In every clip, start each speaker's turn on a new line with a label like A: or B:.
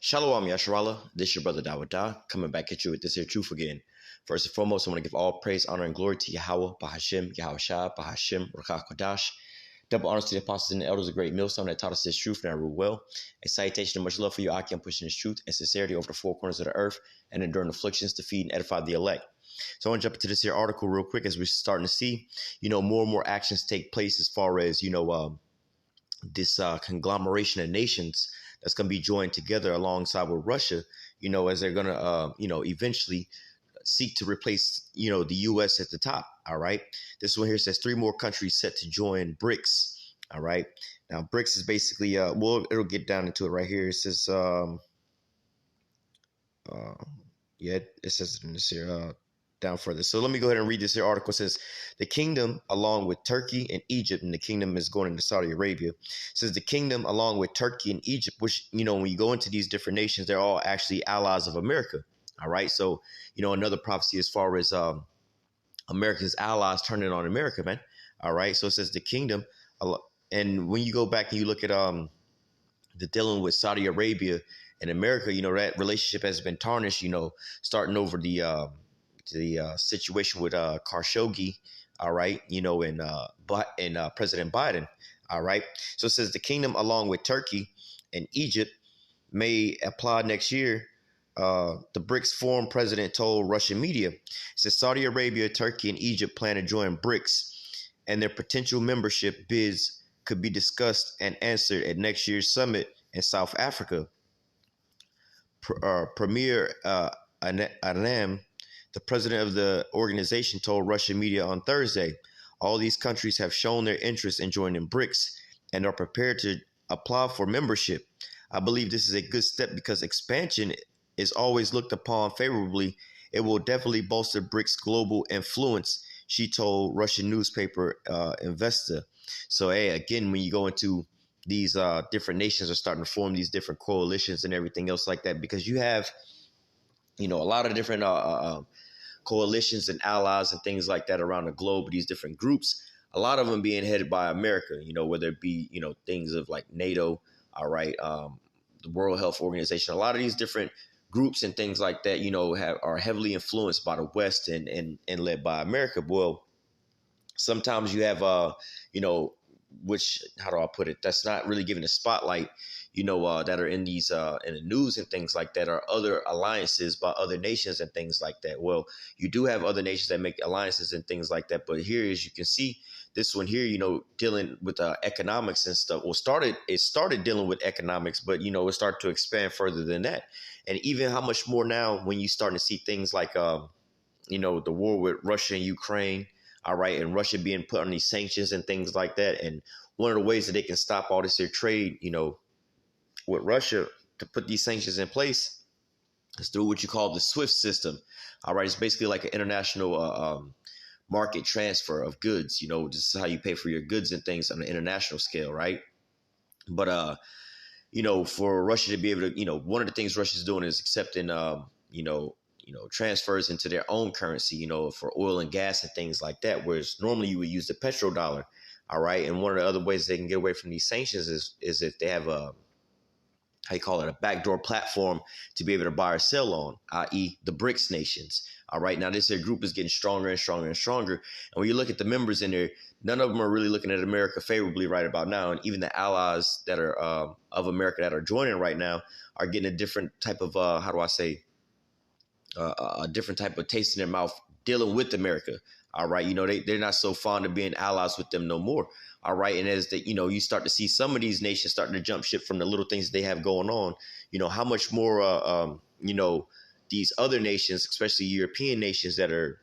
A: Shalom Yasharala, this your brother Dawada, coming back at you with this here truth again. First and foremost, I want to give all praise, honor, and glory to Yahweh, Bahashim, Yahushua, Bahashim, Rakah Kodash. Double honors to the apostles and the elders of Great Millstone that taught us this truth and I rule well. A salutation and much love for you, Aki, I'm pushing this truth and sincerity over the four corners of the earth and enduring afflictions to feed and edify the elect. So I want to jump into this here article real quick as we're starting to see, more and more actions take place as far as, this conglomeration of nations that's going to be joined together alongside with Russia, as they're going to, eventually seek to replace, the U.S. at the top. All right. This one here says 3 more countries set to join BRICS. All right. Now, BRICS is basically, it'll get down into it right here. It says, it says it in this here, down further. So let me go ahead and read this here article. It says the kingdom, along with Turkey and Egypt, and the kingdom is going into Saudi Arabia. It says the kingdom, along with Turkey and Egypt, which, when you go into these different nations, they're all actually allies of America. All right. So, another prophecy as far as America's allies turning on America, man. All right. So it says the kingdom. And when you go back and you look at the dealing with Saudi Arabia and America, that relationship has been tarnished, starting over the situation with Khashoggi, all right, and President Biden, all right. So it says the kingdom, along with Turkey and Egypt, may apply next year. The BRICS forum president told Russian media. It says Saudi Arabia, Turkey, and Egypt plan to join BRICS, and their potential membership bids could be discussed and answered at next year's summit in South Africa. Premier Anam, the president of the organization, told Russian media on Thursday, all these countries have shown their interest in joining BRICS and are prepared to apply for membership. I believe this is a good step because expansion is always looked upon favorably. It will definitely bolster BRICS' global influence, she told Russian newspaper Investa. So, hey, again, when you go into these different nations are starting to form these different coalitions and everything else like that, because you have, a lot of different coalitions and allies and things like that around the globe, these different groups, a lot of them being headed by America, whether it be, things of like NATO, all right, the World Health Organization, a lot of these different groups and things like that, are heavily influenced by the West and led by America. Well, sometimes you have, which, how do I put it? That's not really given a spotlight, that are in these in the news and things like that, are other alliances by other nations and things like that. Well, you do have other nations that make alliances and things like that. But here, as you can see, this one here, dealing with economics and stuff. Well, it started dealing with economics, but, it started to expand further than that. And even how much more now when you starting to see things like, the war with Russia and Ukraine. All right. And Russia being put on these sanctions and things like that. And one of the ways that they can stop all this here trade, with Russia to put these sanctions in place is through what you call the SWIFT system. All right. It's basically like an international market transfer of goods. This is how you pay for your goods and things on an international scale. Right. But, for Russia to be able to, one of the things Russia's doing is accepting, transfers into their own currency, for oil and gas and things like that, whereas normally you would use the petrodollar. All right. And one of the other ways they can get away from these sanctions is if they have a backdoor platform to be able to buy or sell on, i.e. the BRICS nations. All right. Now, this group is getting stronger and stronger and stronger. And when you look at the members in there, none of them are really looking at America favorably right about now. And even the allies that are of America that are joining right now are getting a different type of, a different type of taste in their mouth dealing with America. All right. They're not so fond of being allies with them no more. All right. And as you start to see some of these nations starting to jump ship from the little things they have going on, how much more, these other nations, especially European nations that are,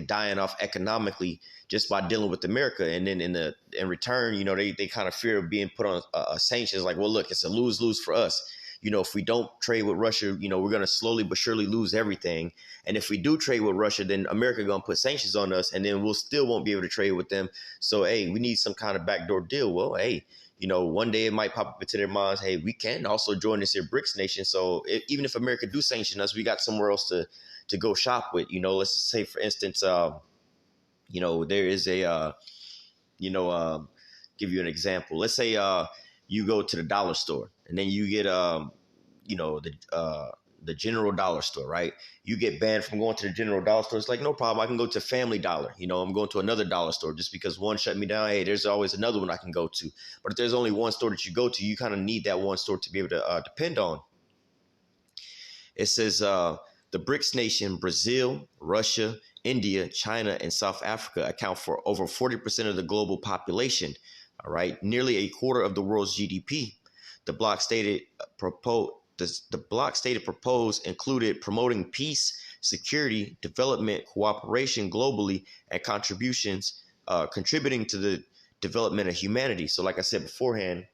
A: dying off economically just by dealing with America. And then in return, they kind of fear of being put on sanctions like, well, look, it's a lose-lose for us. If we don't trade with Russia, we're going to slowly but surely lose everything. And if we do trade with Russia, then America going to put sanctions on us and then we'll still won't be able to trade with them. So, hey, we need some kind of backdoor deal. Well, hey, one day it might pop up into their minds, hey, we can also join this here BRICS nation. So even if America do sanction us, we got somewhere else to go shop with. Let's just say, for instance, there is a, give you an example. Let's say you go to the dollar store and then you get the general dollar store, right? You get banned from going to the general dollar store. It's like, no problem. I can go to Family Dollar. I'm going to another dollar store just because one shut me down. Hey, there's always another one I can go to. But if there's only one store that you go to, you kind of need that one store to be able to depend on. It says the BRICS nation, Brazil, Russia, India, China, and South Africa account for over 40% of the global population. All right, nearly a quarter of the world's GDP. The bloc stated proposed included promoting peace, security, development, cooperation globally, and contributing to the development of humanity. So, like I said beforehand,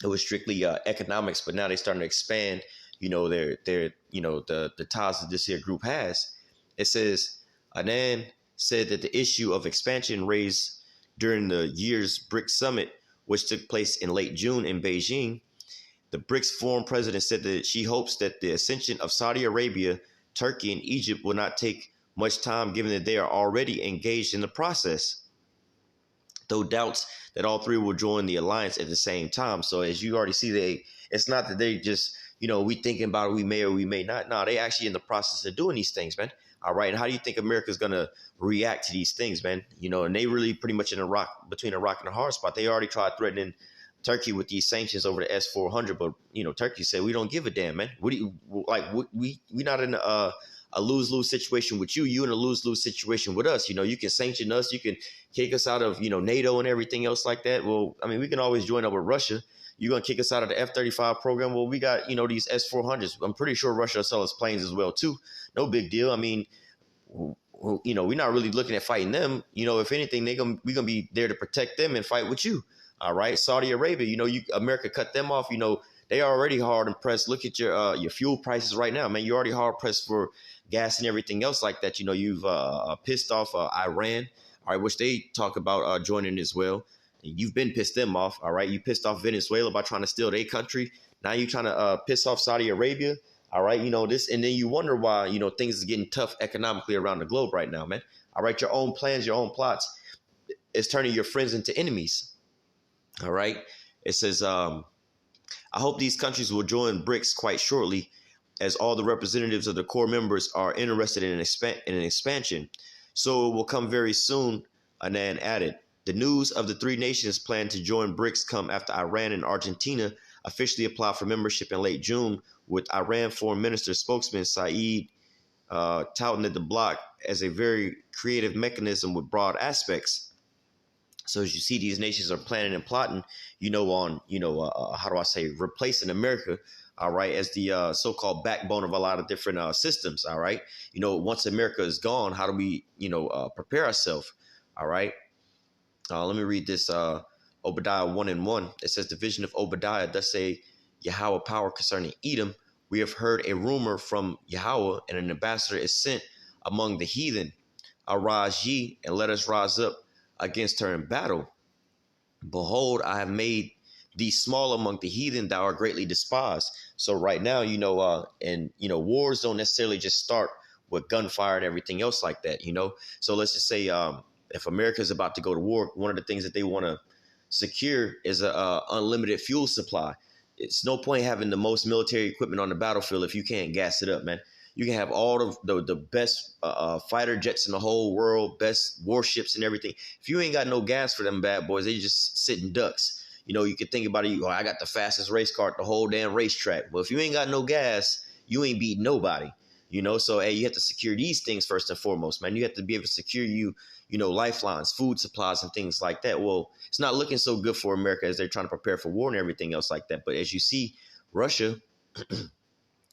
A: it was strictly economics, but now they're starting to expand. Their the ties that this here group has. It says Anand said that the issue of expansion raised during the year's BRICS summit, which took place in late June in Beijing. The BRICS forum president said that she hopes that the ascension of Saudi Arabia, Turkey, and Egypt will not take much time, given that they are already engaged in the process, though doubts that all three will join the alliance at the same time. So as you already see, it's not that they just, we thinking about it, we may or we may not. No, they actually in the process of doing these things, man. All right. And how do you think America's going to react to these things, man? And they really pretty much between a rock and a hard spot. They already tried threatening Turkey with these sanctions over the S-400, but Turkey said we don't give a damn, man. What do you like? We not in a lose-lose situation with you. You in a lose-lose situation with us. You can sanction us. You can kick us out of NATO and everything else like that. Well, I mean, we can always join up with Russia. You're gonna kick us out of the F-35 program. Well, we got these S-400s. I'm pretty sure Russia will sell us planes as well too. No big deal. I mean, we're not really looking at fighting them. If anything, we're gonna be there to protect them and fight with you. All right, Saudi Arabia, America cut them off. They are already hard and pressed. Look at your fuel prices right now, man. You're already hard pressed for gas and everything else like that. You've pissed off Iran, all right, which they talk about joining as well. You've been pissed them off, all right. You pissed off Venezuela by trying to steal their country. Now you're trying to piss off Saudi Arabia, all right. This, and then you wonder why things is getting tough economically around the globe right now, man. All right, your own plans, your own plots is turning your friends into enemies. All right. It says, I hope these countries will join BRICS quite shortly, as all the representatives of the core members are interested in an expansion. So it will come very soon, Anand added. The news of the three nations plan to join BRICS come after Iran and Argentina officially applied for membership in late June, with Iran Foreign Minister spokesman Saeed touting the bloc as a very creative mechanism with broad aspects. So as you see, these nations are planning and plotting, on, how do I say, replacing America, all right, as the so-called backbone of a lot of different systems, all right. Once America is gone, how do we, prepare ourselves, all right. Let me read this, Obadiah 1:1. It says, the vision of Obadiah, thus say Yahweh power concerning Edom. We have heard a rumor from Yahweh, and an ambassador is sent among the heathen. Arise ye, and let us rise up against her in battle. Behold, I have made thee small among the heathen, thou art greatly despised. So right now, wars don't necessarily just start with gunfire and everything else like that, So let's just say if America is about to go to war, one of the things that they want to secure is a unlimited fuel supply. It's no point having the most military equipment on the battlefield if you can't gas it up, man. You can have all the best fighter jets in the whole world, best warships and everything. If you ain't got no gas for them bad boys, they just sitting ducks. You could think about it. I got the fastest race car at the whole damn racetrack. Well, if you ain't got no gas, you ain't beating nobody. So hey, you have to secure these things first and foremost, man. You have to be able to secure lifelines, food supplies, and things like that. Well, it's not looking so good for America as they're trying to prepare for war and everything else like that. But as you see, Russia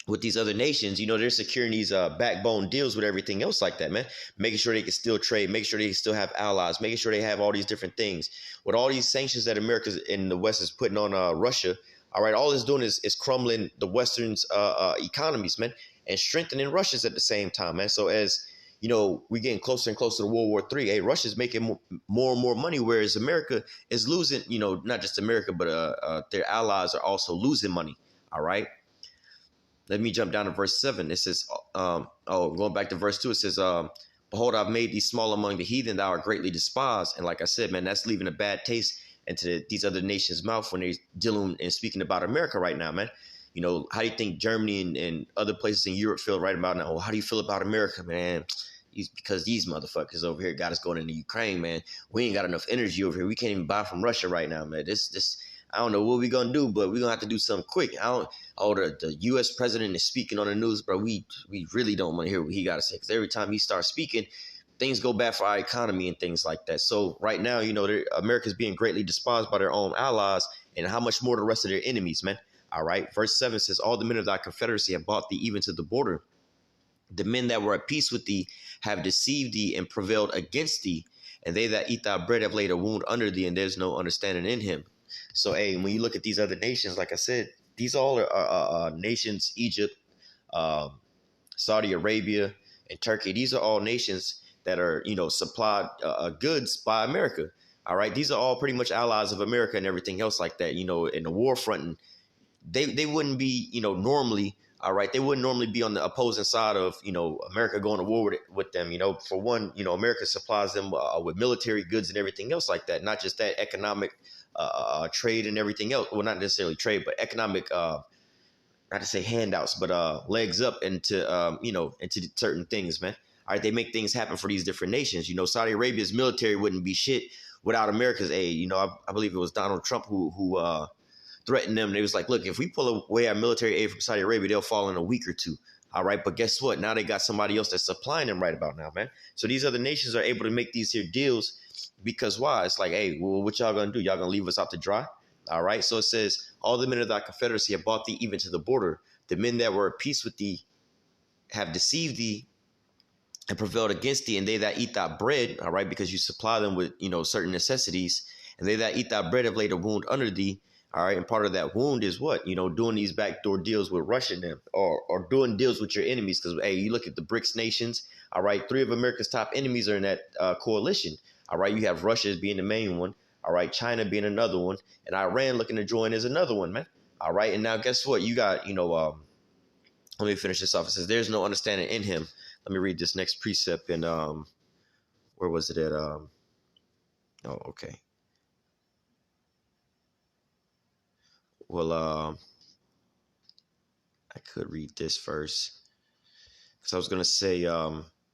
A: with these other nations, they're securing these backbone deals with everything else like that, man. Making sure they can still trade, making sure they can still have allies, making sure they have all these different things. With all these sanctions that America in the West is putting on Russia, all right, all it's doing is crumbling the Western's economies, man, and strengthening Russia's at the same time, man. So as we're getting closer and closer to World War III. Hey, Russia's making more and more money, whereas America is losing, not just America, but their allies are also losing money. All right. Let me jump down to verse 7. It says, going back to verse 2, it says, behold, I've made thee small among the heathen, thou art greatly despised. And like I said, man, that's leaving a bad taste into these other nations' mouth when they're dealing and speaking about America right now, man. How do you think Germany and other places in Europe feel right about now? Well, how do you feel about America, man? Because these motherfuckers over here got us going into Ukraine, man. We ain't got enough energy over here. We can't even buy from Russia right now, man. This I don't know what we gonna do, but we're gonna have to do something quick. I don't. Oh, the U.S. president is speaking on the news, bro. We really don't want to hear what he got to say, because every time he starts speaking, things go bad for our economy and things like that. So right now, America's being greatly despised by their own allies, and how much more the rest of their enemies, man. All right. Verse 7 says, all the men of thy confederacy have brought thee even to the border. The men that were at peace with thee have deceived thee and prevailed against thee. And they that eat thy bread have laid a wound under thee, and there's no understanding in him. So, hey, when you look at these other nations, like I said, these all are nations, Egypt, Saudi Arabia, and Turkey. These are all nations that are, supplied goods by America. All right. These are all pretty much allies of America and everything else like that, in the war front. And they wouldn't be, normally, all right, they wouldn't normally be on the opposing side of, America going to war with them. For one, America supplies them with military goods and everything else like that. Not just that, economic trade and everything else. Well, not necessarily trade, but economic, not to say handouts, but legs up into, into certain things, man. All right, they make things happen for these different nations. Saudi Arabia's military wouldn't be shit without America's aid. I believe it was Donald Trump who threatened them. And it was like, look, if we pull away our military aid from Saudi Arabia, they'll fall in a week or two. All right. But guess what? Now they got somebody else that's supplying them right about now, man. So these other nations are able to make these here deals because why? It's like, hey, well, what y'all going to do? Y'all going to leave us out to dry? All right. So it says, all the men of thy confederacy have brought thee even to the border. The men that were at peace with thee have deceived thee and prevailed against thee. And they that eat thy bread, all right, because you supply them with, certain necessities. And they that eat thy bread have laid a wound under thee. All right. And part of that wound is what? Doing these backdoor deals with Russia and them, or doing deals with your enemies. Because, hey, you look at the BRICS nations. All right. 3 of America's top enemies are in that coalition. All right. You have Russia as being the main one. All right. China being another one. And Iran looking to join as another one, man. All right. And now guess what? You got, let me finish this off. It says, there's no understanding in him. Let me read this next precept. And where was it at? Oh, okay. Well, I could read this first, because I was going to say,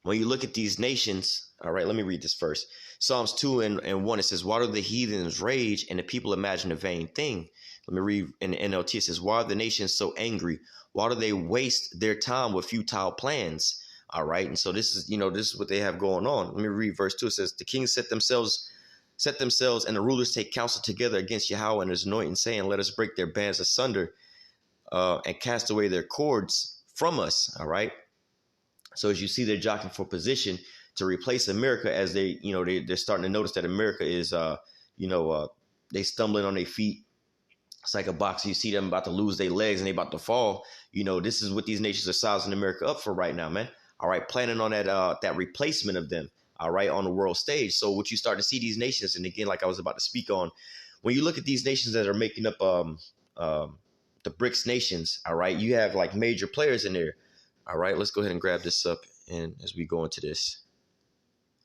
A: when you look at these nations, all right, let me read this first. Psalms 2 and 1, it says, why do the heathens rage and the people imagine a vain thing? Let me read in the NLT. It says, why are the nations so angry? Why do they waste their time with futile plans? All right. And so this is what they have going on. Let me read verse 2. It says, the kings set themselves and the rulers take counsel together against Yahweh and his anointing, saying, let us break their bands asunder and cast away their cords from us. All right. So as you see, they're jockeying for position to replace America, as they're starting to notice that America is, they stumbling on their feet. It's like a boxer. You see them about to lose their legs and they about to fall. This is what these nations are sizing America up for right now, man. All right. Planning on that replacement of them. All right, on the world stage. So what you start to see these nations, and again, like I was about to speak on, when you look at these nations that are making up the BRICS nations, all right, you have like major players in there. All right, let's go ahead and grab this up, and as we go into this,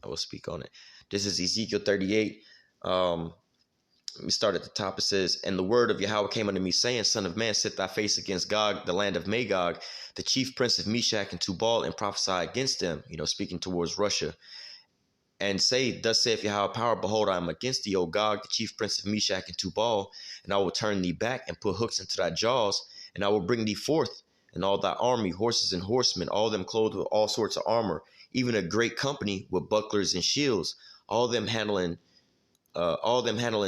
A: I will speak on it. This is Ezekiel 38. Let me start at the top. It says, and the word of Yahweh came unto me, saying, son of man, set thy face against Gog, the land of Magog, the chief prince of Meshach and Tubal, and prophesy against them, speaking towards Russia. And say, thus saith Yahweh power, behold, I am against thee, O Gog, the chief prince of Meshach and Tubal, and I will turn thee back and put hooks into thy jaws, and I will bring thee forth, and all thy army, horses and horsemen, all them clothed with all sorts of armor, even a great company with bucklers and shields, all them handling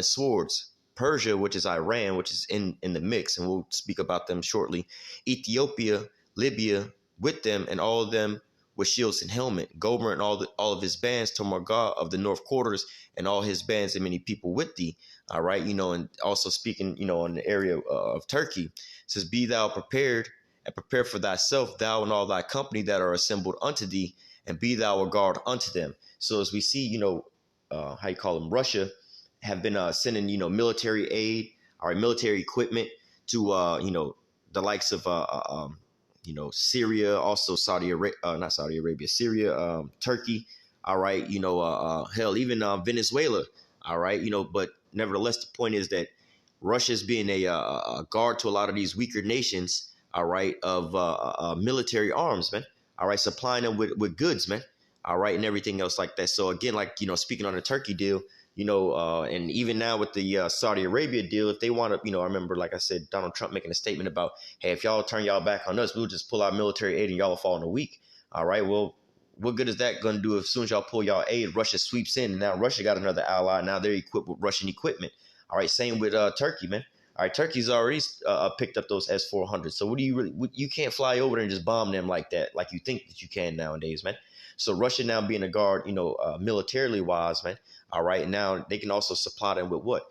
A: swords. Persia, which is Iran, which is in the mix, and we'll speak about them shortly. Ethiopia, Libya, with them, and all of them with shields and helmet. Gomer and all of his bands, Tomargah of the north quarters, and all his bands and many people with thee. All right, and also speaking, in the area of Turkey, it says, be thou prepared and prepare for thyself, thou and all thy company that are assembled unto thee, and be thou a guard unto them. So as we see, how you call them, Russia have been sending, military aid, all right, military equipment to, the likes of, Syria, also not Saudi Arabia, Syria, Turkey, all right, hell, even Venezuela, all right, but nevertheless, the point is that Russia's being a guard to a lot of these weaker nations, all right, of military arms, man. All right, supplying them with goods, man. All right, and everything else like that. So again, like speaking on the Turkey deal, and even now with the Saudi Arabia deal, if they want to, I remember, like I said, Donald Trump making a statement about, hey, if y'all turn y'all back on us, we'll just pull our military aid and y'all will fall in a week. All right, well, what good is that going to do if as soon as y'all pull y'all aid, Russia sweeps in, and now Russia got another ally. Now they're equipped with Russian equipment. All right, same with Turkey, man. All right, Turkey's already picked up those S-400s. So what do you really? You can't fly over there and just bomb them like that, like you think that you can nowadays, man. So Russia now being a guard, militarily wise, man. All right, now they can also supply them with what?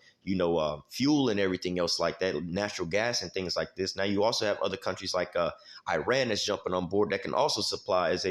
A: Fuel and everything else like that, natural gas and things like this. Now you also have other countries like Iran that's jumping on board that can also supply as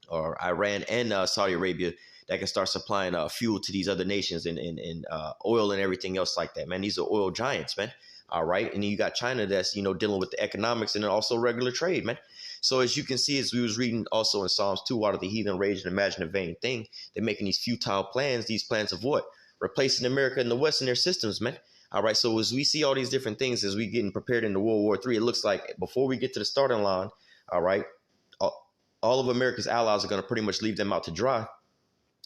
A: or Iran and Saudi Arabia that can start supplying fuel to these other nations and oil and everything else like that, man. These are oil giants, man. All right. And then you got China that's, dealing with the economics and then also regular trade, man. So as you can see, as we was reading also in Psalms 2, out of the heathen rage and imagine a vain thing, they're making these futile plans, these plans of what? Replacing America and the West in their systems, man. All right. So as we see all these different things, as we getting prepared into World War III, it looks like before we get to the starting line, all right, all of America's allies are going to pretty much leave them out to dry.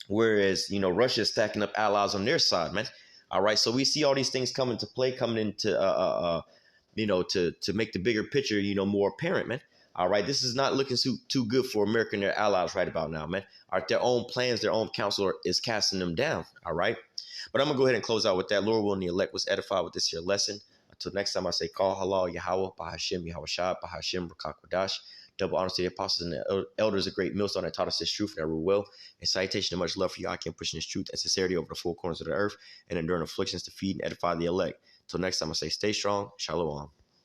A: Whereas, Russia is stacking up allies on their side, man. All right. So we see all these things coming to play, coming into, to make the bigger picture, more apparent, man. All right. This is not looking too good for America and their allies right about now, man. All right. Their own plans, their own counsel is casting them down. All right. But I'm going to go ahead and close out with that. Lord willing, the elect was edified with this here lesson. Until next time, I say, call halal Yahweh, Bahashim, Yahweh Shah, Bahashim, Rakakwadash. Double honors to the apostles and the elders, a great millstone that taught us this truth and rule well. And citation and much love for you. I can pushing this truth and sincerity over the four corners of the earth and enduring afflictions to feed and edify the elect. Till next time, I say, stay strong. Shalom.